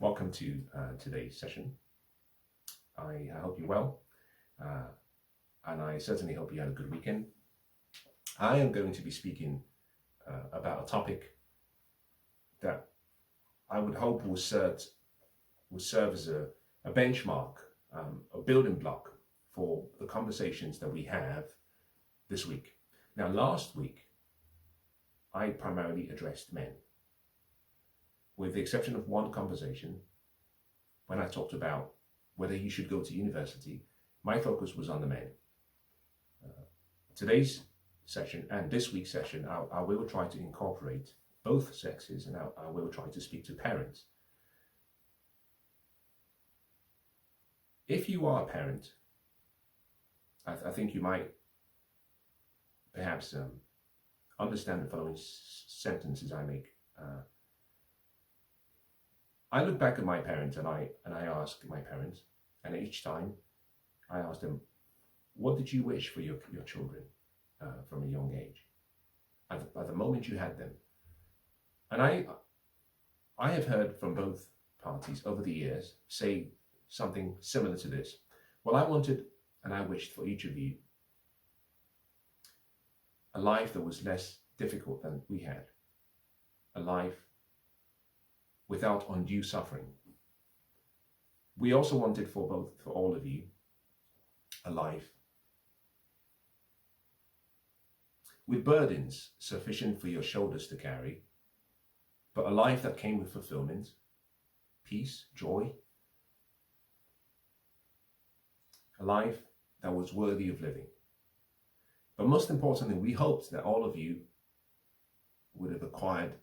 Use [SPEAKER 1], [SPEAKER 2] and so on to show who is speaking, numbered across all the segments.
[SPEAKER 1] Welcome to today's session. I hope you're well, and I certainly hope you had a good weekend. I am going to be speaking about a topic that I would hope will serve as a benchmark, a building block for the conversations that we have this week. Now, last week, I primarily addressed men, with the exception of one conversation when I talked about whether you should go to university. My focus was on the men. Today's session and this week's session, I will try to incorporate both sexes, and I will try to speak to parents. If you are a parent, I think you might perhaps understand the following sentences I make. I look back at my parents and I ask my parents, and each time I ask them, what did you wish for your children from a young age, at the moment you had them? And I have heard from both parties over the years say something similar to this. Well, I wanted and I wished for each of you a life that was less difficult than we had, a life without undue suffering. We also wanted for all of you, a life with burdens sufficient for your shoulders to carry, but a life that came with fulfillment, peace, joy, a life that was worthy of living. But most importantly, we hoped that all of you would have acquired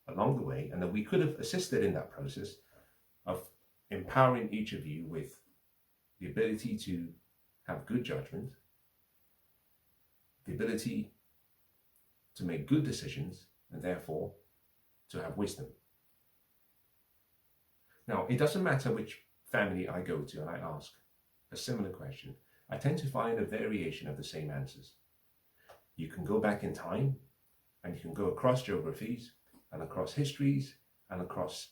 [SPEAKER 1] along the way, and that we could have assisted in that process of empowering each of you with the ability to have good judgment, the ability to make good decisions, and therefore to have wisdom. Now, it doesn't matter which family I go to and I ask a similar question, I tend to find a variation of the same answers. You can go back in time, and you can go across geographies and across histories and across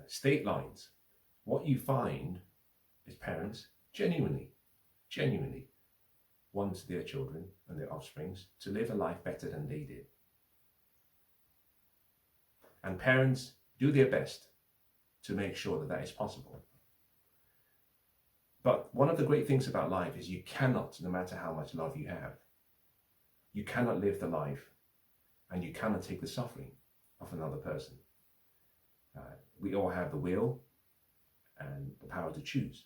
[SPEAKER 1] state lines. What you find is parents genuinely want their children and their offsprings to live a life better than they did. And parents do their best to make sure that that is possible. But one of the great things about life is you cannot, no matter how much love you have, you cannot live the life and you cannot take the suffering of another person. We all have the will and the power to choose.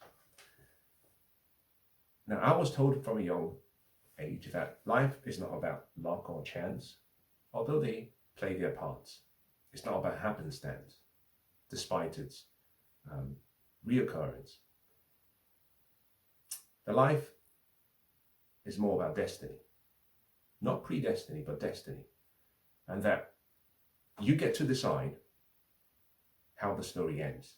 [SPEAKER 1] Now, I was told from a young age that life is not about luck or chance, although they play their parts. It's not about happenstance, despite its reoccurrence. The life is more about destiny, not predestiny, but destiny. And that you get to decide how the story ends,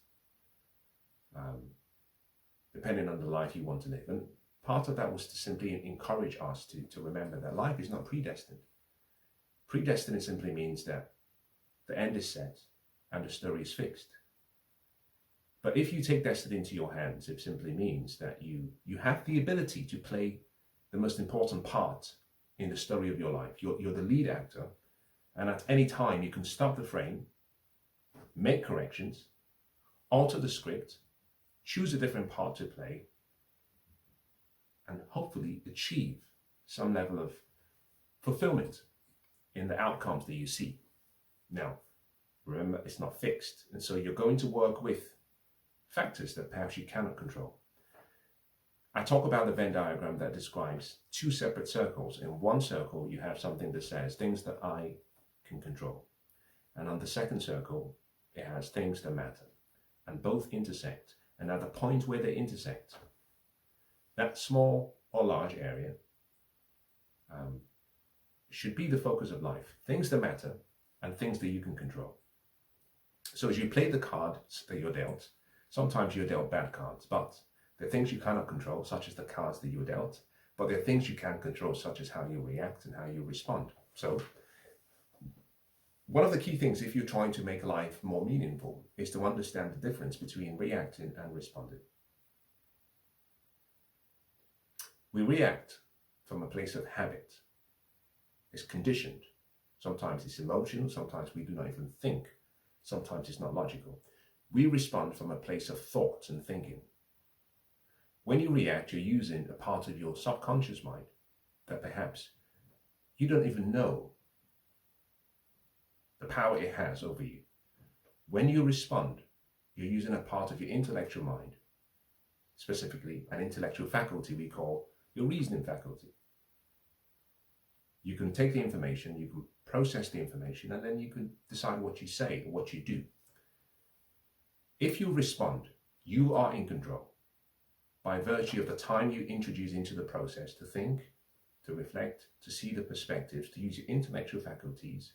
[SPEAKER 1] depending on the life you want to live. And part of that was to simply encourage us to remember that life is not predestined. Predestined simply means that the end is set and the story is fixed. But if you take destiny into your hands, it simply means that you have the ability to play the most important part in the story of your life. You're the lead actor, and at any time you can stop the frame, make corrections, alter the script, choose a different part to play, and hopefully achieve some level of fulfillment in the outcomes that you see. Now, remember, it's not fixed, and so you're going to work with factors that perhaps you cannot control. I talk about the Venn diagram that describes two separate circles. In one circle, you have something that says things that I can control. And on the second circle, it has things that matter. And both intersect. And at the point where they intersect, that small or large area should be the focus of life. Things that matter and things that you can control. So as you play the cards that you're dealt, sometimes you're dealt bad cards, but there are things you cannot control, such as the cards that you're dealt, but there are things you can control, such as how you react and how you respond. So One of the key things, if you're trying to make life more meaningful, is to understand the difference between reacting and responding. We react from a place of habit. It's conditioned. Sometimes it's emotional, sometimes we do not even think. Sometimes it's not logical. We respond from a place of thought and thinking. When you react, you're using a part of your subconscious mind that perhaps you don't even know the power it has over you. When you respond, you're using a part of your intellectual mind, specifically an intellectual faculty we call your reasoning faculty. You can take the information, you can process the information, and then you can decide what you say or what you do. If you respond, you are in control by virtue of the time you introduce into the process to think, to reflect, to see the perspectives, to use your intellectual faculties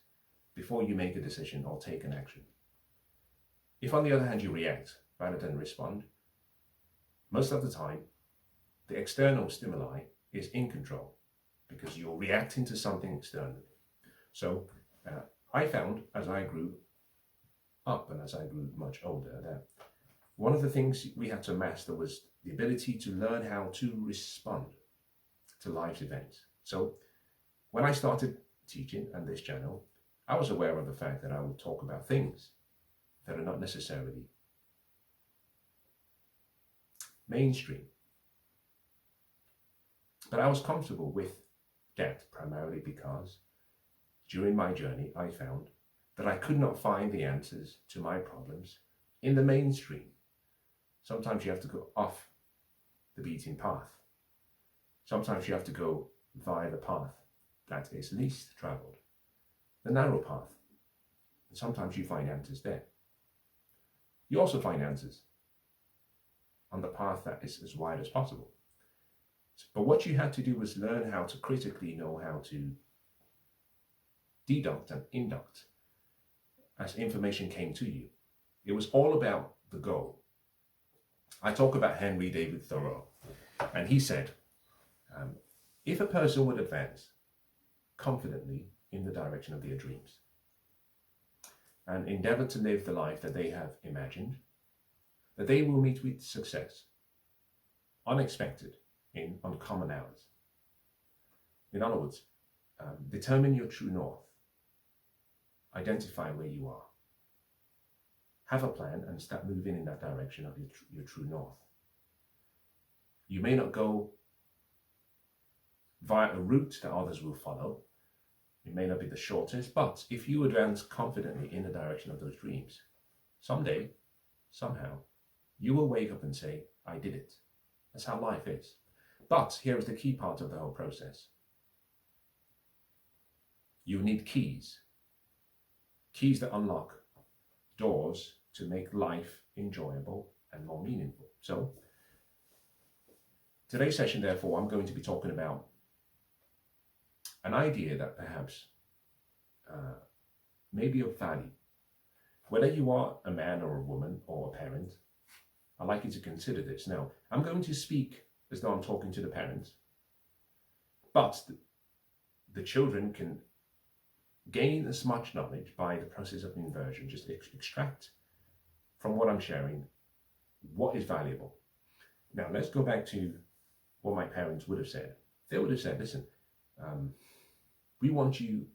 [SPEAKER 1] before you make a decision or take an action. If on the other hand you react rather than respond, most of the time the external stimuli is in control because you're reacting to something externally. So I found as I grew up and as I grew much older that one of the things we had to master was the ability to learn how to respond to life's events. So when I started teaching on this channel, I was aware of the fact that I would talk about things that are not necessarily mainstream. But I was comfortable with that primarily because during my journey I found that I could not find the answers to my problems in the mainstream. Sometimes you have to go off the beaten path. Sometimes you have to go via the path that is least traveled, the narrow path. And sometimes you find answers there. You also find answers on the path that is as wide as possible. But what you had to do was learn how to critically know how to deduct and induct as information came to you. It was all about the goal. I talk about Henry David Thoreau, and he said, if a person would advance confidently in the direction of their dreams and endeavor to live the life that they have imagined, that they will meet with success, unexpected, in uncommon hours. In other words, determine your true north, identify where you are, have a plan and start moving in that direction of your true north. You may not go via a route that others will follow. It may not be the shortest, but if you advance confidently in the direction of those dreams, someday, somehow, you will wake up and say, I did it. That's how life is. But here is the key part of the whole process. You need keys. Keys that unlock doors to make life enjoyable and more meaningful. So, today's session, therefore, I'm going to be talking about an idea that perhaps may be of value. Whether you are a man or a woman or a parent, I'd like you to consider this. Now, I'm going to speak as though I'm talking to the parents, but the children can gain as much knowledge by the process of inversion, just extract from what I'm sharing what is valuable. Now, let's go back to what my parents would have said. They would have said, listen, we want you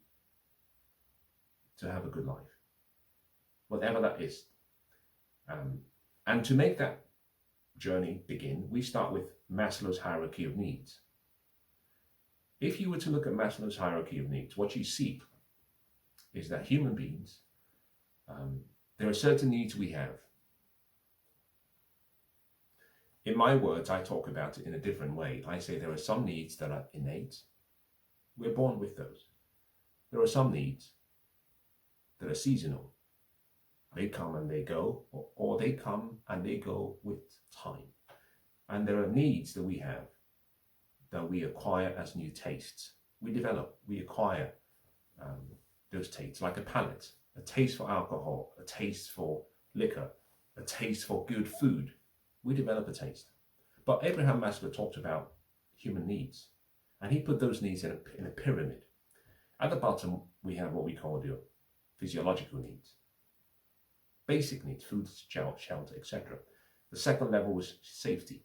[SPEAKER 1] to have a good life, whatever that is. And to make that journey begin, we start with Maslow's hierarchy of needs. If you were to look at Maslow's hierarchy of needs, what you see is that human beings, there are certain needs we have. In my words, I talk about it in a different way. I say there are some needs that are innate. We're born with those. There are some needs that are seasonal. They come and they go, or they come and they go with time. And there are needs that we have that we acquire as new tastes. We develop, we acquire those tastes, like a palate, a taste for alcohol, a taste for liquor, a taste for good food. We develop a taste. But Abraham Maslow talked about human needs, and he put those needs in a pyramid. At the bottom, we have what we call the physiological needs, basic needs, food, shelter, etc. The second level was safety.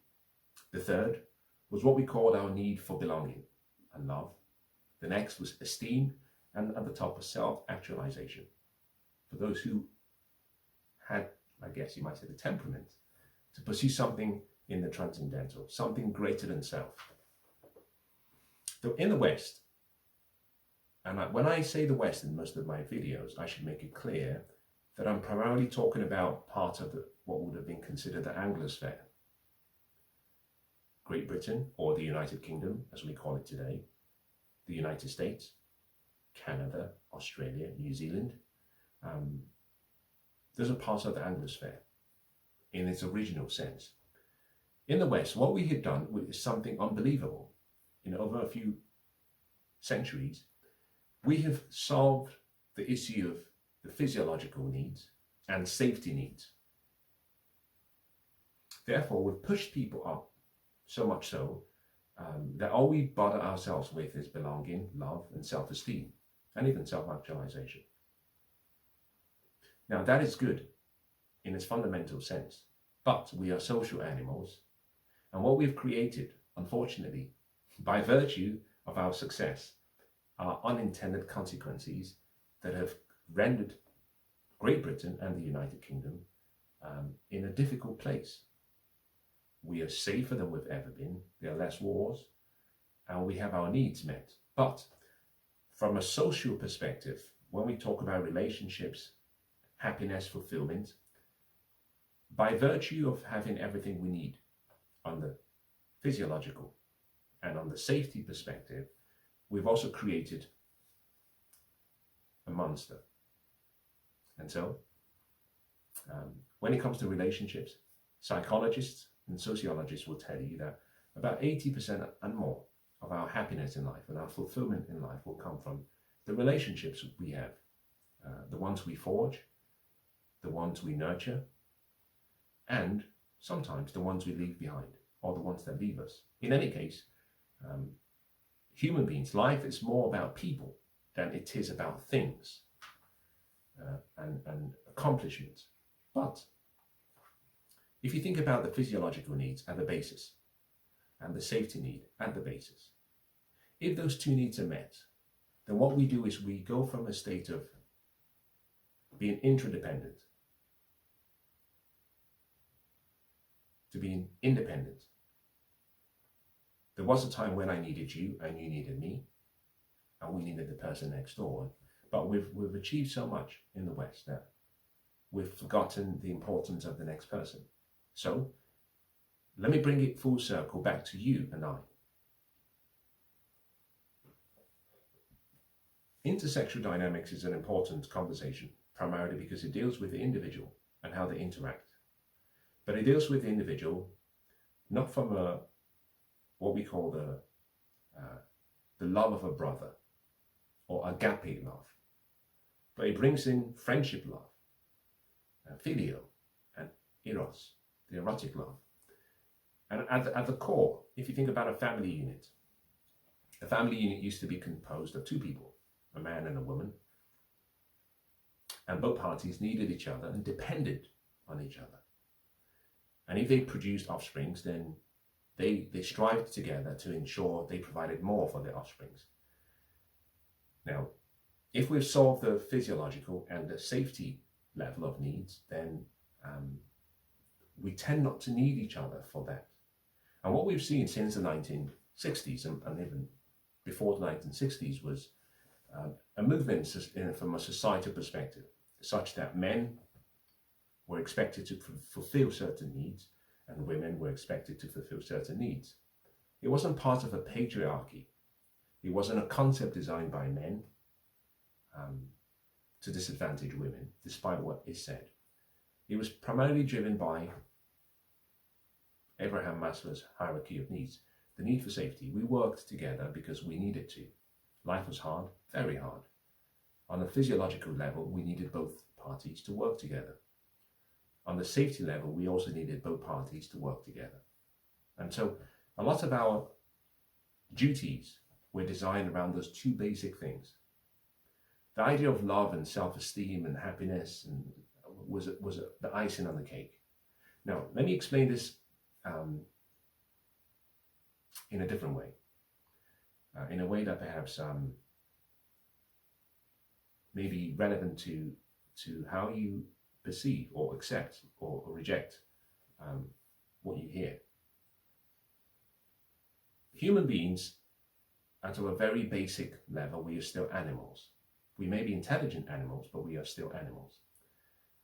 [SPEAKER 1] The third was what we called our need for belonging and love. The next was esteem, and at the top was self-actualization. For those who had, I guess you might say, the temperament to pursue something in the transcendental, something greater than self. So in the West, and when I say the West in most of my videos, I should make it clear that I'm primarily talking about part of what would have been considered the Anglosphere. Great Britain, or the United Kingdom, as we call it today, the United States, Canada, Australia, New Zealand. Those are parts of the Anglosphere in its original sense. In the West, what we had done is something unbelievable. Over a few centuries, we have solved the issue of the physiological needs and safety needs. Therefore, we've pushed people up so much so that all we bother ourselves with is belonging, love, and self-esteem, and even self-actualization. Now, that is good in its fundamental sense, but we are social animals, and what we've created, unfortunately, by virtue of our success, are unintended consequences that have rendered Great Britain and the United Kingdom in a difficult place. We are safer than we've ever been. There are less wars, and we have our needs met. But from a social perspective, when we talk about relationships, happiness, fulfillment, by virtue of having everything we need on the physiological and on the safety perspective, we've also created a monster. And so, when it comes to relationships, psychologists and sociologists will tell you that about 80% and more of our happiness in life and our fulfillment in life will come from the relationships we have, the ones we forge, the ones we nurture, and sometimes the ones we leave behind, or the ones that leave us. In any case, human beings, life is more about people than it is about things and accomplishments. But if you think about the physiological needs at the basis and the safety need at the basis, if those two needs are met, then what we do is we go from a state of being interdependent to being independent. There was a time when I needed you and you needed me, and we needed the person next door. But we've achieved so much in the West that we've forgotten the importance of the next person. So let me bring it full circle back to you and I. Intersexual dynamics is an important conversation, primarily because it deals with the individual and how they interact. But it deals with the individual not from what we call the love of a brother or agape love, but it brings in friendship love, philia, and eros, the erotic love. And at the core, if you think about a family unit used to be composed of two people, a man and a woman, and both parties needed each other and depended on each other. And if they produced offsprings, then they strived together to ensure they provided more for their offsprings. Now, if we've solved the physiological and the safety level of needs, then we tend not to need each other for that. And what we've seen since the 1960s and even before the 1960s was a movement from a societal perspective, such that men were expected to fulfill certain needs and women were expected to fulfill certain needs. It wasn't part of a patriarchy. It wasn't a concept designed by men to disadvantage women, despite what is said. It was primarily driven by Abraham Maslow's hierarchy of needs, the need for safety. We worked together because we needed to. Life was hard, very hard. On a physiological level, we needed both parties to work together. On the safety level, we also needed both parties to work together. And so a lot of our duties were designed around those two basic things. The idea of love and self-esteem and happiness and was the icing on the cake. Now, let me explain this in a different way, in a way that perhaps may be relevant to how you perceive or accept or reject what you hear. Human beings, at a very basic level, we are still animals. We may be intelligent animals, but we are still animals.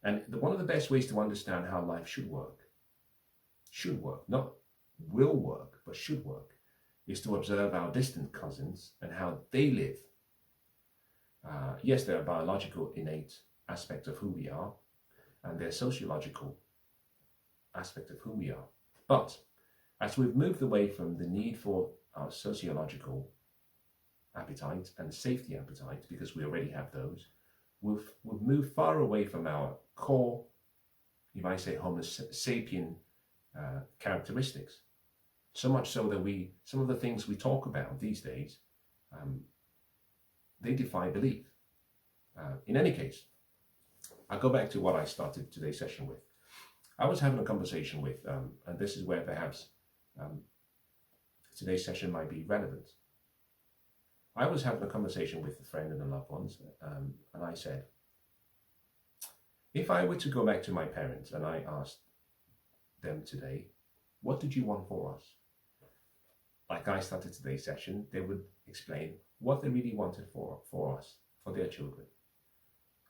[SPEAKER 1] And one of the best ways to understand how life should work, not will work, but should work, is to observe our distant cousins and how they live. Yes, there are biological innate aspects of who we are, and there are sociological aspects of who we are. But as we've moved away from the need for our sociological appetite and safety appetite, because we already have those, we've moved far away from our core, you might say, Homo sapien characteristics. So much so that some of the things we talk about these days, they defy belief. In any case, I'll go back to what I started today's session with. I was having a conversation with, and this is where perhaps today's session might be relevant. I was having a conversation with a friend and a loved ones, and I said, if I were to go back to my parents and I asked them today, what did you want for us? Like I started today's session, they would explain what they really wanted for us, for their children.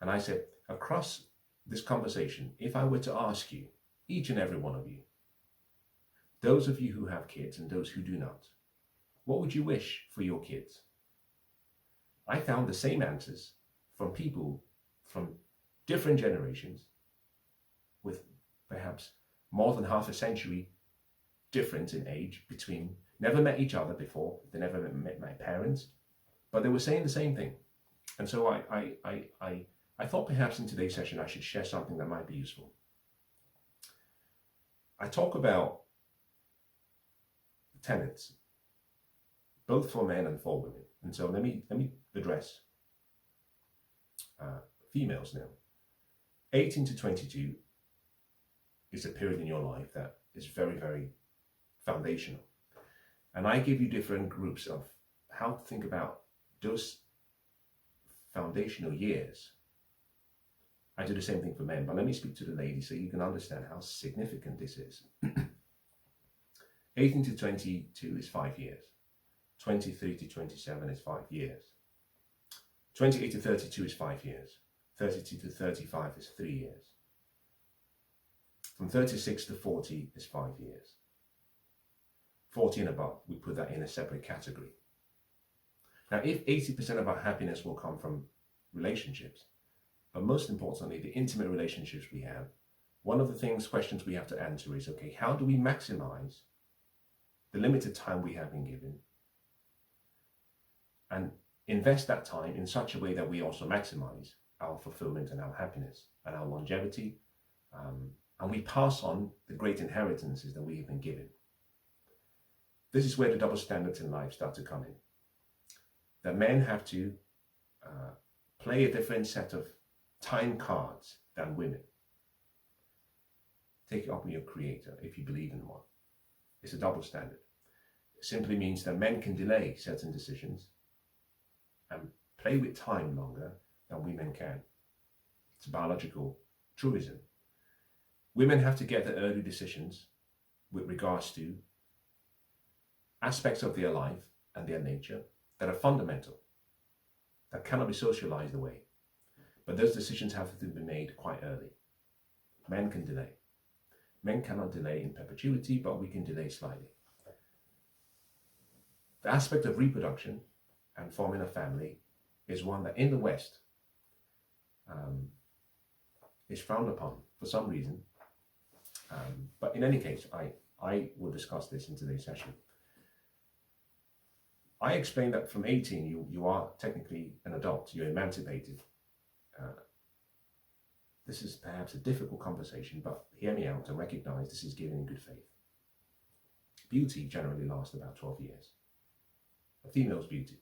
[SPEAKER 1] And I said, across this conversation, if I were to ask you, each and every one of you, those of you who have kids and those who do not, what would you wish for your kids? I found the same answers from people from different generations with perhaps more than half a century difference in age between, never met each other before, they never met my parents, but they were saying the same thing. And so I thought perhaps in today's session I should share something that might be useful. I talk about tenets, both for men and for women. And so let me address females now. 18 to 22 is a period in your life that is very, very foundational. And I give you different groups of how to think about those foundational years. I do the same thing for men, but let me speak to the ladies so you can understand how significant this is. 18 to 22 is 5 years. 23 to 27 is 5 years. 28 to 32 is 5 years. 32 to 35 is 3 years. From 36 to 40 is 5 years. 40 and above, we put that in a separate category. Now, if 80% of our happiness will come from relationships, but most importantly, the intimate relationships we have, one of the questions we have to answer is, okay, how do we maximize the limited time we have been given and invest that time in such a way that we also maximize our fulfillment and our happiness and our longevity, and we pass on the great inheritances that we have been given. This is where the double standards in life start to come in. That men have to play a different set of time cards than women. Take it up with your creator if you believe in one. It's a double standard. It simply means that men can delay certain decisions and play with time longer than women can. It's a biological truism. Women have to get the early decisions with regards to aspects of their life and their nature that are fundamental, that cannot be socialized away. But those decisions have to be made quite early. Men can delay. Men cannot delay in perpetuity, but we can delay slightly. The aspect of reproduction and forming a family is one that in the West is frowned upon for some reason. But in any case, I will discuss this in today's session. I explained that from 18, you are technically an adult, you're emancipated. This is perhaps a difficult conversation, but hear me out and recognize this is given in good faith. Beauty generally lasts about 12 years. A female's beauty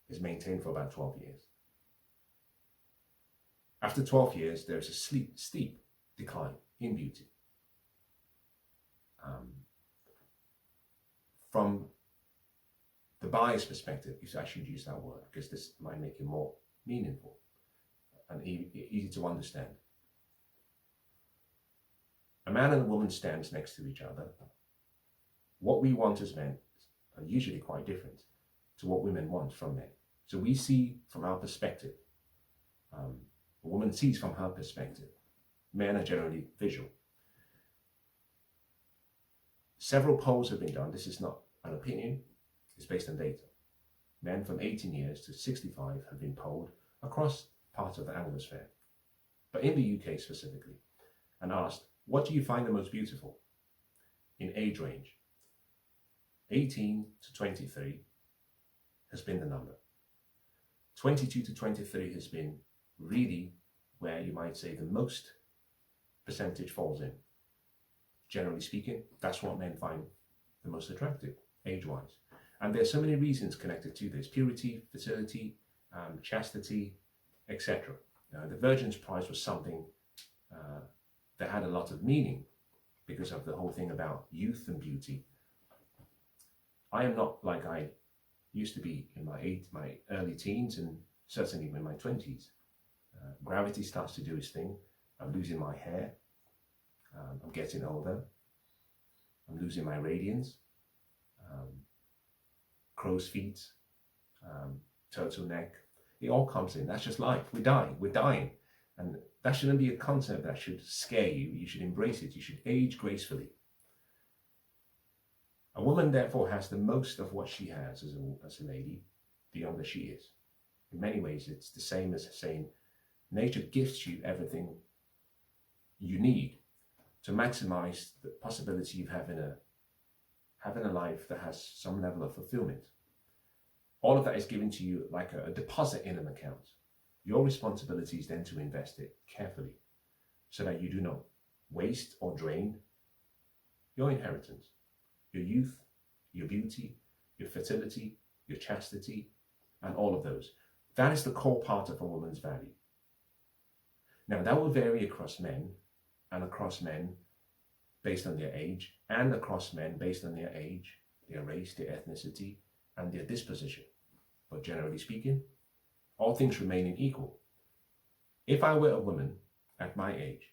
[SPEAKER 1] is maintained for about 12 years. After 12 years, there's a steep decline in beauty. From the buyer's perspective, if I should use that word, because this might make it more meaningful and easy to understand. A man and a woman stands next to each other. What we want as men are usually quite different to what women want from men. So we see from our perspective, a woman sees from her perspective. Men are generally visual. Several polls have been done. This is not an opinion, it's based on data. Men from 18 years to 65 have been polled across parts of the Anglosphere, but in the UK specifically, and asked, what do you find the most beautiful in age range? 18 to 23 has been the number. 22 to 23 has been really where you might say the most percentage falls in. Generally speaking, that's what men find the most attractive, age-wise. And there's so many reasons connected to this: purity, fertility, chastity, etc. The Virgin's Prize was something that had a lot of meaning because of the whole thing about youth and beauty. I am not like I used to be in my early teens and certainly in my 20s. Gravity starts to do its thing. I'm losing my hair. I'm getting older. I'm losing my radiance. Crow's feet, turtleneck. It all comes in. That's just life. We're dying. And that shouldn't be a concept that should scare you. You should embrace it. You should age gracefully. A woman, therefore, has the most of what she has as a lady, the younger she is. In many ways, it's the same as saying nature gifts you everything you need to maximize the possibility of having a life that has some level of fulfillment. All of that is given to you like a deposit in an account. Your responsibility is then to invest it carefully so that you do not waste or drain your inheritance, your youth, your beauty, your fertility, your chastity, and all of those. That is the core part of a woman's value. Now, that will vary across men and across men based on their age, and across men based on their age, their race, their ethnicity, and their disposition. But generally speaking, all things remaining equal. If I were a woman at my age,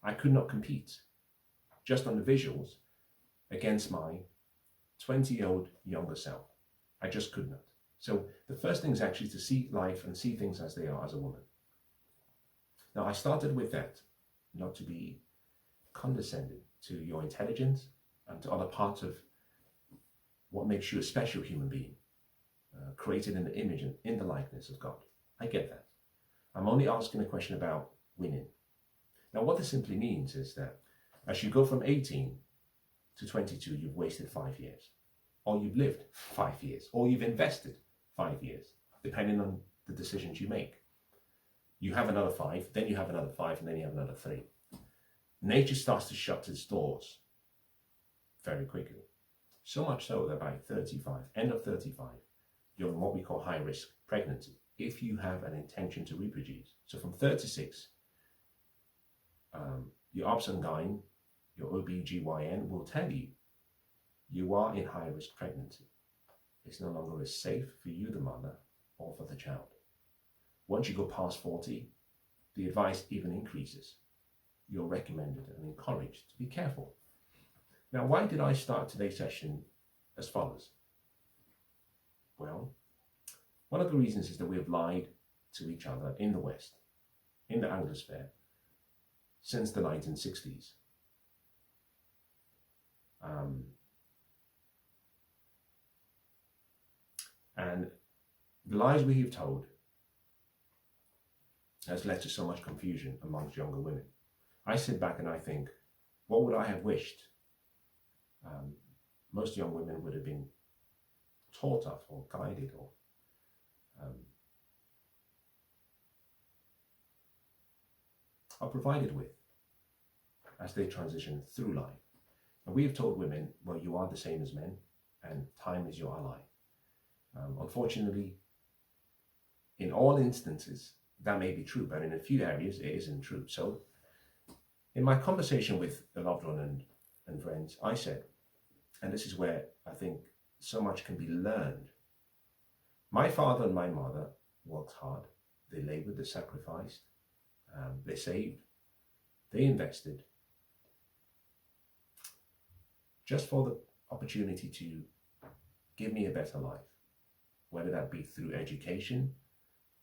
[SPEAKER 1] I could not compete just on the visuals against my 20-year-old younger self. I just could not. So the first thing is actually to see life and see things as they are as a woman. Now, I started with that, not to be condescending to your intelligence and to other parts of what makes you a special human being, created in the image and in the likeness of God. I get that. I'm only asking a question about winning. Now, what this simply means is that as you go from 18 to 22, you've wasted 5 years, or you've lived 5 years, or you've invested 5 years, depending on the decisions you make. You have another 5, then you have another 5, and then you have another 3. Nature starts to shut its doors very quickly. So much so that by 35, end of 35, you're in what we call high-risk pregnancy, if you have an intention to reproduce. So from 36, your OBGYN, your OBGYN will tell you, you are in high-risk pregnancy. It's no longer as safe for you, the mother, or for the child. Once you go past 40, the advice even increases. You're recommended and encouraged to be careful. Now, why did I start today's session as follows? Well, one of the reasons is that we have lied to each other in the West, in the Anglosphere, since the 1960s. And the lies we have told has led to so much confusion amongst younger women. I sit back and I think, what would I have wished most young women would have been taught of or guided or are provided with as they transition through life. And we have told women, well, you are the same as men and time is your ally. Unfortunately, in all instances, that may be true, but in a few areas it isn't true. So in my conversation with a loved one and friends, I said, and this is where I think so much can be learned. My father and my mother worked hard. They labored, they sacrificed, they saved, they invested, just for the opportunity to give me a better life, whether that be through education,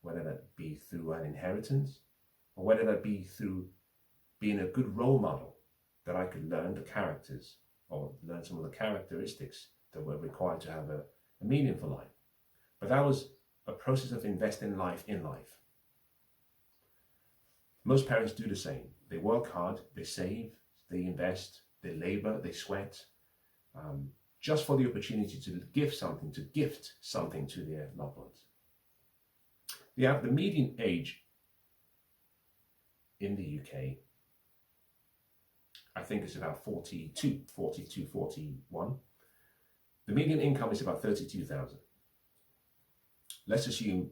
[SPEAKER 1] whether that be through an inheritance, or whether that be through being a good role model, that I could learn the characters or learn some of the characteristics that were required to have a meaningful life. But that was a process of investing life in life. Most parents do the same. They work hard, they save, they invest, they labor, they sweat, just for the opportunity to gift something to their loved ones. The median age in the UK, I think, is about 42, 41. The median income is about 32,000. Let's assume,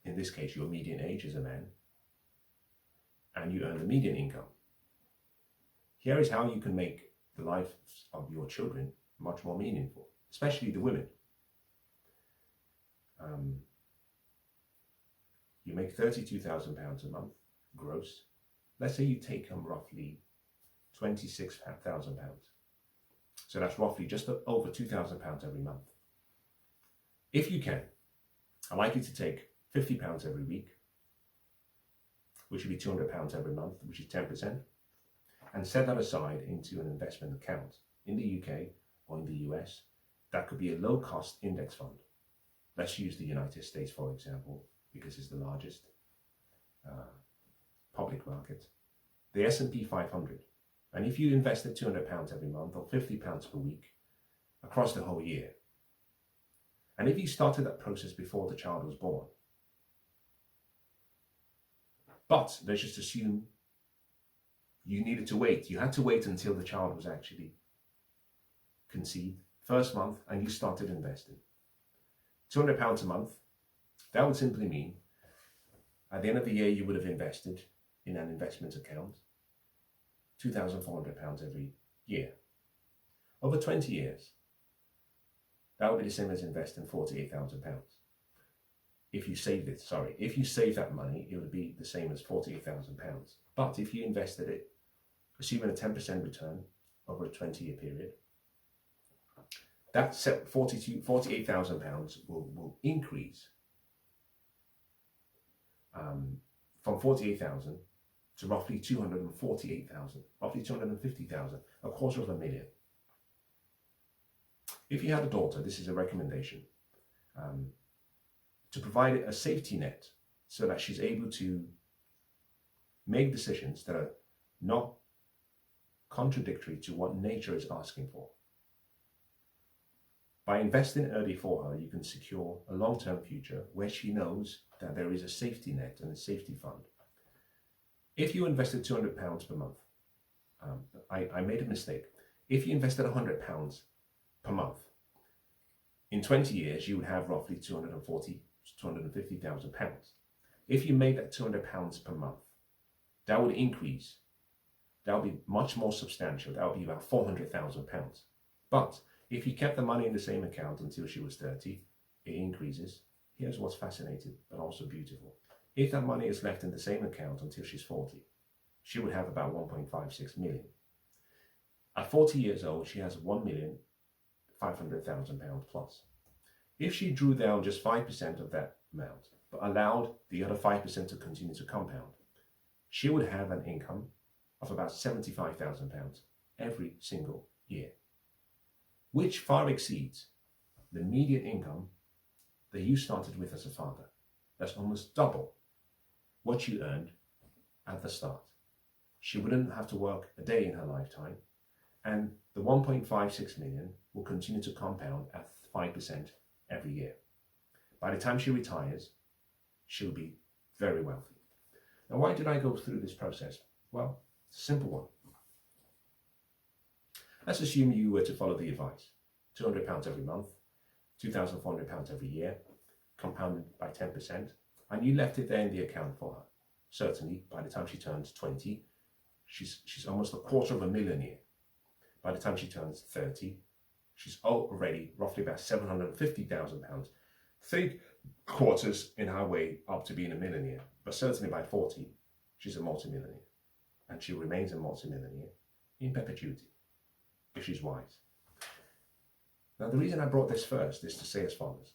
[SPEAKER 1] in this case, your median age is a man, and you earn the median income. Here is how you can make the lives of your children much more meaningful, especially the women. You make £32,000 a month gross. Let's say you take home roughly £26,000. So that's roughly just over £2,000 every month. If you can, I'd like you to take £50 every week, which would be £200 every month, which is 10%, and set that aside into an investment account in the UK or in the US. That could be a low-cost index fund. Let's use the United States, for example, because it's the largest public market. The S&P 500. And if you invested £200 every month or £50 per week across the whole year, and if you started that process before the child was born, but let's just assume you needed to wait. You had to wait until the child was actually conceived, first month, and you started investing. £200 a month, that would simply mean at the end of the year you would have invested in an investment account £2,400 every year. Over 20 years, that would be the same as investing £48,000. If you saved that money, it would be the same as £48,000. But if you invested it, assuming a 10% return over a 20-year period, that £48,000 will increase from 48,000 to roughly 248,000, roughly 250,000, $250,000. If you have a daughter, this is a recommendation, to provide a safety net so that she's able to make decisions that are not contradictory to what nature is asking for. By investing early for her, you can secure a long-term future where she knows that there is a safety net and a safety fund. If you invested £200 per month, I made a mistake. If you invested £100 per month, in 20 years, you would have roughly £250,000. If you made that £200 per month, that would increase. That would be much more substantial. That would be about £400,000. But if you kept the money in the same account until she was 30, it increases. Here's what's fascinating, but also beautiful. If that money is left in the same account until she's 40, she would have about 1.56 million. At 40 years old, she has £1,500,000 plus. If she drew down just 5% of that amount, but allowed the other 5% to continue to compound, she would have an income of about £75,000 every single year, which far exceeds the median income that you started with as a father. That's almost double what you earned at the start. She wouldn't have to work a day in her lifetime, and the 1.56 million will continue to compound at 5% every year. By the time she retires, she'll be very wealthy. Now, why did I go through this process? Well, it's a simple one. Let's assume you were to follow the advice. £200 every month, £2,400 every year. compounded by 10%, and you left it there in the account for her. Certainly, by the time she turns 20, she's almost $250,000. By the time she turns 30, she's already roughly about £750,000. 3/4 in her way up to being a millionaire. But certainly by 40, she's a multimillionaire. And she remains a multimillionaire in perpetuity, if she's wise. Now, the reason I brought this first is to say as follows.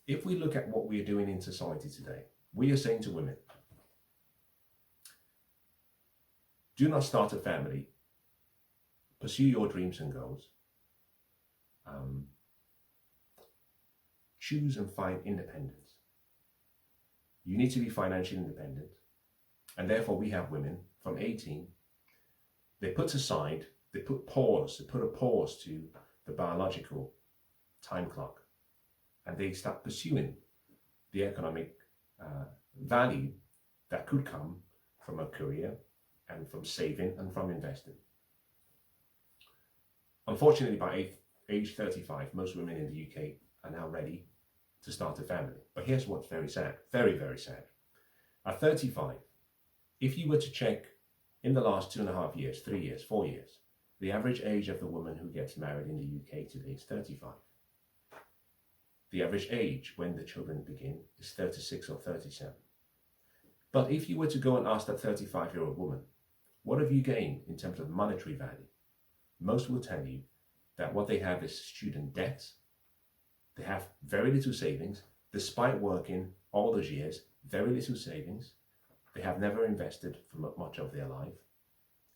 [SPEAKER 1] If we look at what we are doing in society today, we are saying to women, do not start a family, pursue your dreams and goals, choose and find independence. You need to be financially independent, and therefore we have women from 18, they put a pause to the biological time clock, and they start pursuing the economic value that could come from a career and from saving and from investing. Unfortunately, by age 35, most women in the UK are now ready to start a family. But here's what's very sad, very, very sad. At 35, if you were to check in the last 2.5 years, 3 years, 4 years, the average age of the woman who gets married in the UK today is 35. The average age when the children begin is 36 or 37. But if you were to go and ask that 35-year-old woman, what have you gained in terms of monetary value? Most will tell you that what they have is student debt. They have very little savings, despite working all those years, very little savings. They have never invested for much of their life.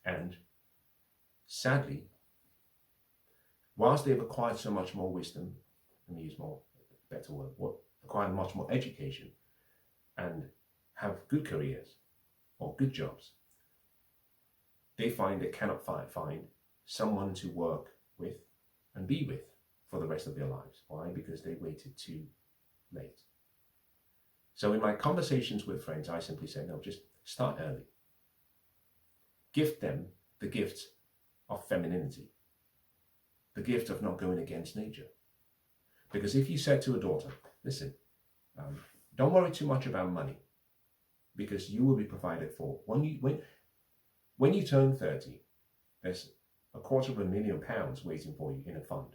[SPEAKER 1] And sadly, whilst they've acquired so much more wisdom, let me use better word, acquired much more education and have good careers or good jobs, they find they cannot find someone to work with and be with for the rest of their lives. Why? Because they waited too late. So in my conversations with friends, I simply say, no, just start early. Gift them the gift of femininity, the gift of not going against nature. Because if you said to a daughter, listen, don't worry too much about money, because you will be provided for. When you turn 30, there's £250,000 waiting for you in a fund.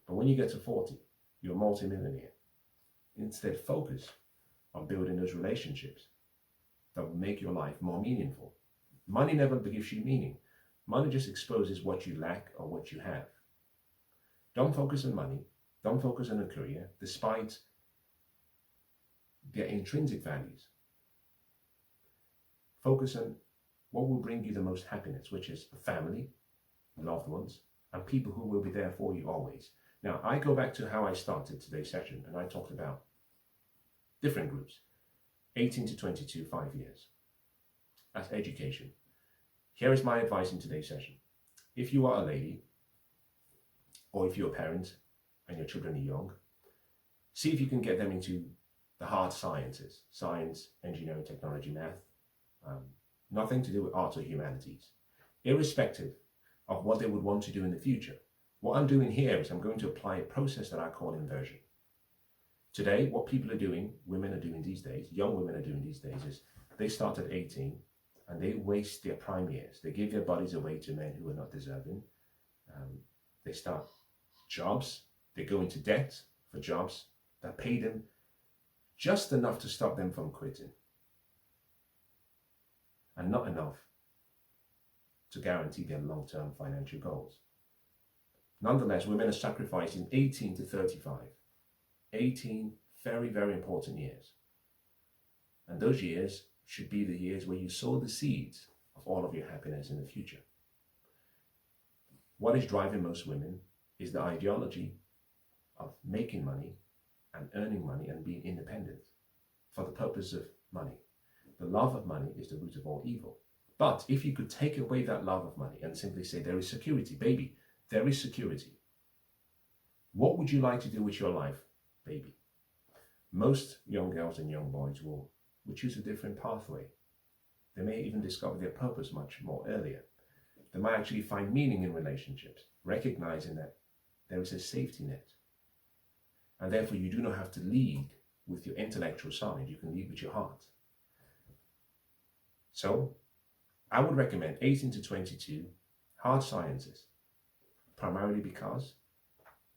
[SPEAKER 1] But when you get to 40, you're a multi-millionaire. Instead, focus on building those relationships that will make your life more meaningful. Money never gives you meaning. Money just exposes what you lack or what you have. Don't focus on money. Don't focus on a career, despite their intrinsic values. Focus on what will bring you the most happiness, which is family, loved ones, and people who will be there for you always. Now, I go back to how I started today's session, and I talked about different groups, 18 to 22, 5 years. That's education. Here is my advice in today's session. If you are a lady, or if you're a parent and your children are young, see if you can get them into the hard sciences, science, engineering, technology, math, nothing to do with arts or humanities, irrespective of what they would want to do in the future. What I'm doing here is I'm going to apply a process that I call inversion. Today, what people are doing, women are doing these days, young women are doing these days, is they start at 18 and they waste their prime years. They give their bodies away to men who are not deserving. They start jobs, they go into debt for jobs that pay them just enough to stop them from quitting, and not enough to guarantee their long-term financial goals. Nonetheless, women are sacrificing 18 to 35. 18 very, very important years. And those years should be the years where you sow the seeds of all of your happiness in the future. What is driving most women is the ideology of making money and earning money and being independent for the purpose of money. The love of money is the root of all evil. But if you could take away that love of money and simply say, there is security, baby, there is security. What would you like to do with your life, baby? Most young girls and young boys will choose a different pathway. They may even discover their purpose much more earlier. They might actually find meaning in relationships, recognizing that there is a safety net. And therefore you do not have to lead with your intellectual side, you can lead with your heart. So I would recommend 18 to 22 hard sciences, primarily because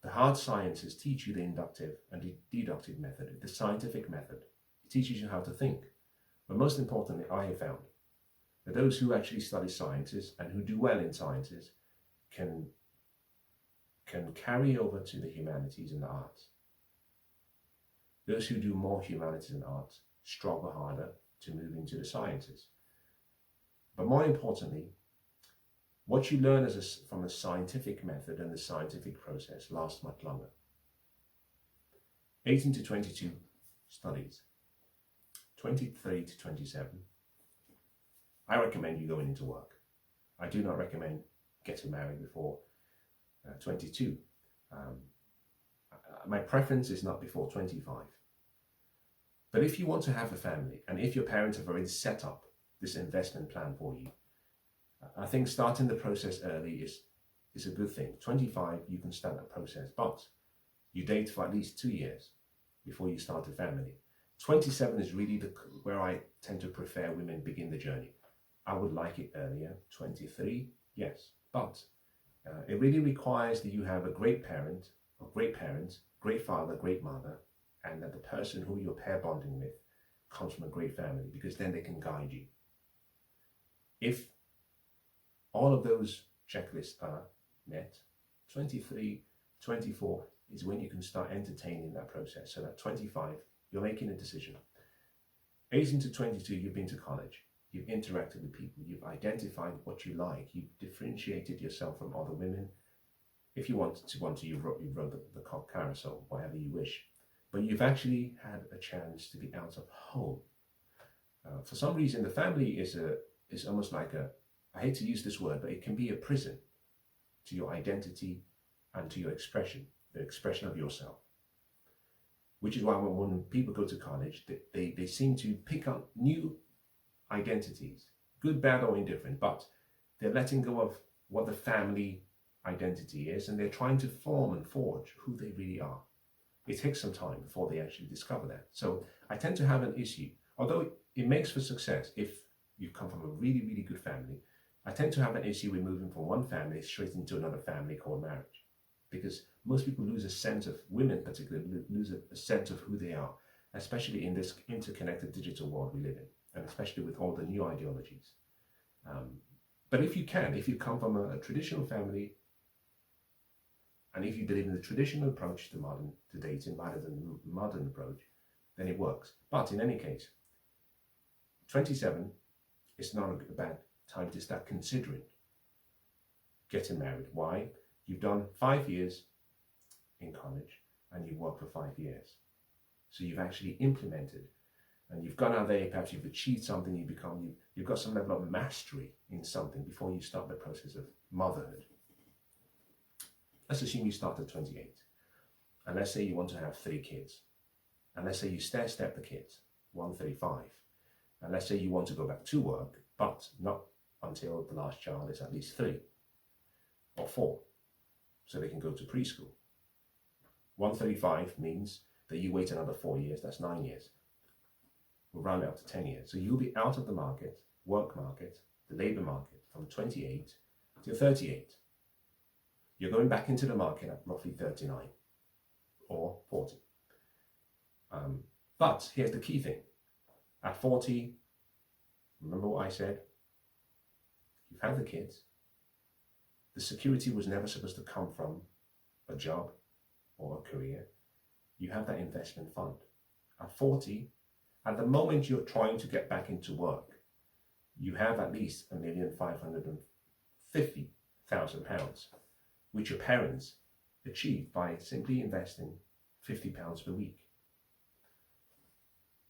[SPEAKER 1] the hard sciences teach you the inductive and the deductive method, the scientific method. It teaches you how to think. But most importantly, I have found that those who actually study sciences and who do well in sciences can carry over to the humanities and the arts. Those who do more humanities and arts struggle harder to move into the sciences. But more importantly, what you learn from the scientific method and the scientific process lasts much longer. 18 to 22 studies, 23 to 27. I recommend you going into work. I do not recommend getting married before 22. My preference is not before 25. But if you want to have a family, and if your parents have already set up this investment plan for you, I think starting the process early is a good thing. 25, you can start that process, but you date for at least 2 years before you start a family. 27 is really where I tend to prefer women begin the journey. I would like it earlier, 23, yes, but it really requires that you have a great parent, or great parents, great father, great mother, and that the person who you're pair bonding with comes from a great family, because then they can guide you. If all of those checklists are met, 23, 24 is when you can start entertaining that process. So at 25, you're making a decision. 18 to 22, you've been to college. You've interacted with people. You've identified what you like. You've differentiated yourself from other women. If you want to, you've rode the carousel, whatever you wish. But you've actually had a chance to be out of home. For some reason, the family is almost like I hate to use this word, but it can be a prison to your identity and to your expression, the expression of yourself. Which is why when people go to college, they seem to pick up new identities, good, bad, or indifferent, but they're letting go of what the family identity is, and they're trying to form and forge who they really are. It takes some time before they actually discover that. So I tend to have an issue, although it makes for success if you come from a really, really good family. I tend to have an issue with moving from one family straight into another family called marriage, because most people lose a sense of, women particularly, lose a sense of who they are, especially in this interconnected digital world we live in, and especially with all the new ideologies. But if you come from a traditional family, and if you believe in the traditional approach to dating rather than the modern approach, then it works. But in any case, 27 is not a bad time to start considering getting married. Why? You've done 5 years in college and you've worked for 5 years. So you've actually implemented, and you've gone out there, perhaps you've achieved something, you've got some level of mastery in something before you start the process of motherhood. Let's assume you start at 28, and let's say you want to have 3 kids, and let's say you stair-step the kids, 135, and let's say you want to go back to work, but not until the last child is at least 3 or 4, so they can go to preschool. 135 means that you wait another 4 years, that's 9 years. We'll round it up to 10 years. So you'll be out of the market, work market, the labour market, from 28 to 38. You're going back into the market at roughly 39 or 40. But here's the key thing. At 40, remember what I said? You've had the kids. The security was never supposed to come from a job or a career. You have that investment fund. At 40, at the moment you're trying to get back into work, you have at least £1,550,000, which your parents achieved by simply investing £50 per week.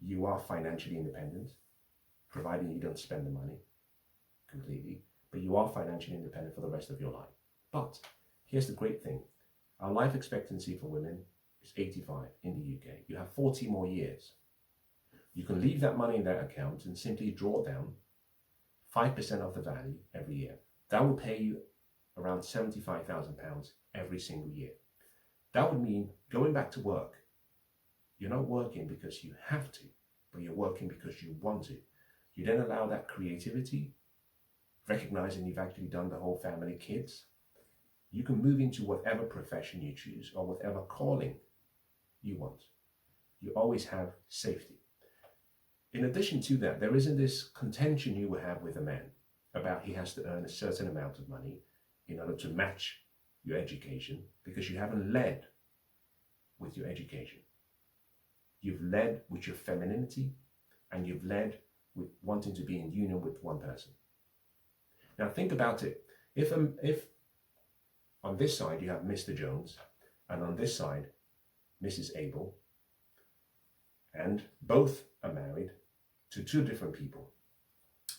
[SPEAKER 1] You are financially independent, providing you don't spend the money completely, but you are financially independent for the rest of your life. But here's the great thing. Our life expectancy for women is 85 in the UK. You have 40 more years. You can leave that money in that account and simply draw down 5% of the value every year. That will pay you around £75,000 every single year. That would mean going back to work, You're not working because you have to, but you're working because you want to. You then allow that creativity, recognizing you've actually done the whole family, kids. You can move into whatever profession you choose or whatever calling you want. You always have safety. In addition to that, there isn't this contention you will have with a man about he has to earn a certain amount of money in order to match your education, because you haven't led with your education. You've led with your femininity, and you've led with wanting to be in union with one person. Now think about it. If on this side you have Mr. Jones, and on this side Mrs. Abel, and both are married to two different people.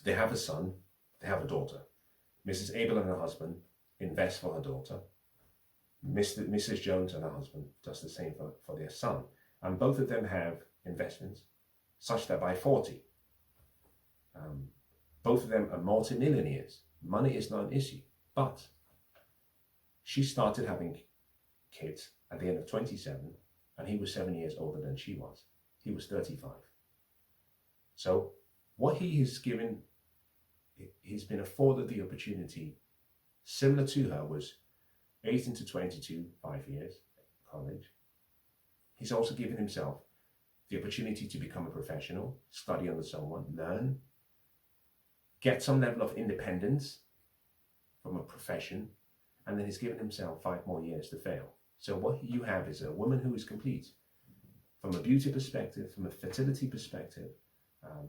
[SPEAKER 1] They have a son, they have a daughter. Mrs. Abel and her husband invest for her daughter. Mrs. Jones and her husband does the same for their son. And both of them have investments such that by 40, both of them are multimillionaires. Money is not an issue. But she started having kids at the end of 27, and he was 7 years older than she was. He was 35. So what he has given, he's been afforded the opportunity similar to her, was 18 to 22, 5 years, college. He's also given himself the opportunity to become a professional, study under someone, learn, get some level of independence from a profession, and then he's given himself 5 more years to fail. So what you have is a woman who is complete. From a beauty perspective, from a fertility perspective,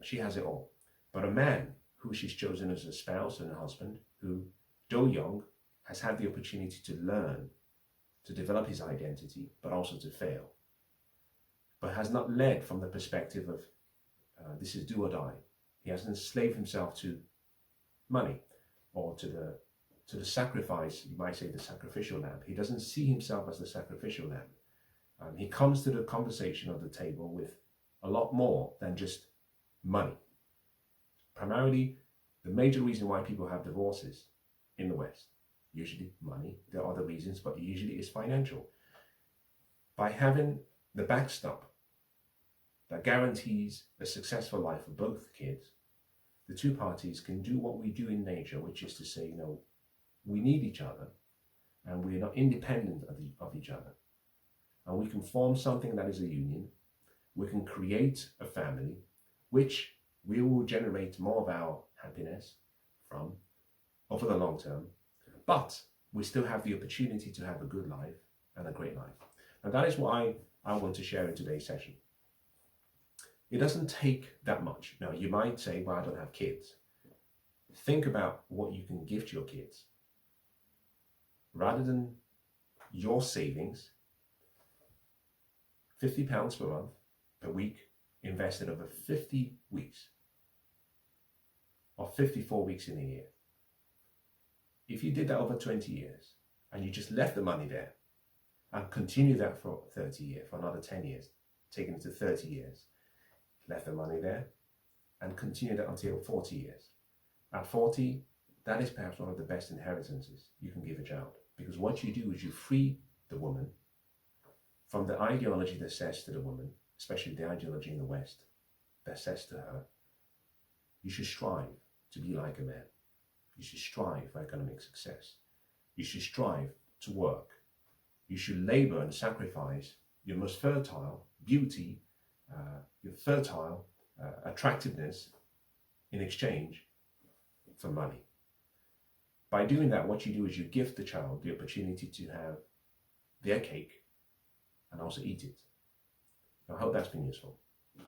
[SPEAKER 1] she has it all. But a man who she's chosen as a spouse and a husband, who, though young, has had the opportunity to learn, to develop his identity, but also to fail, but has not led from the perspective of this is do or die. He hasn't enslaved himself to money or to the sacrifice, you might say the sacrificial lamb. He doesn't see himself as the sacrificial lamb. He comes to the conversation of the table with a lot more than just money. Primarily, the major reason why people have divorces in the West, usually money. There are other reasons, but usually it's financial. By having the backstop that guarantees a successful life for both kids, the two parties can do what we do in nature, which is to say, we need each other, and we are not independent of each other. And we can form something that is a union. We can create a family, which we will generate more of our happiness from over the long term. But we still have the opportunity to have a good life and a great life. And that is what I want to share in today's session. It doesn't take that much. Now, you might say, well, I don't have kids. Think about what you can gift your kids. Rather than your savings, £50 per month, per week, invested over 50 weeks, or 54 weeks in a year. If you did that over 20 years, and you just left the money there, and continue that for 30 years, for another 10 years, taking it to 30 years, left the money there, and continue that until 40 years. At 40, that is perhaps one of the best inheritances you can give a child. Because what you do is you free the woman from the ideology that says to the woman, especially the ideology in the West, that says to her, you should strive to be like a man. You should strive for economic success. You should strive to work. You should labor and sacrifice your most fertile beauty, your fertile attractiveness in exchange for money. By doing that, what you do is you gift the child the opportunity to have their cake and also eat it. I hope that's been useful.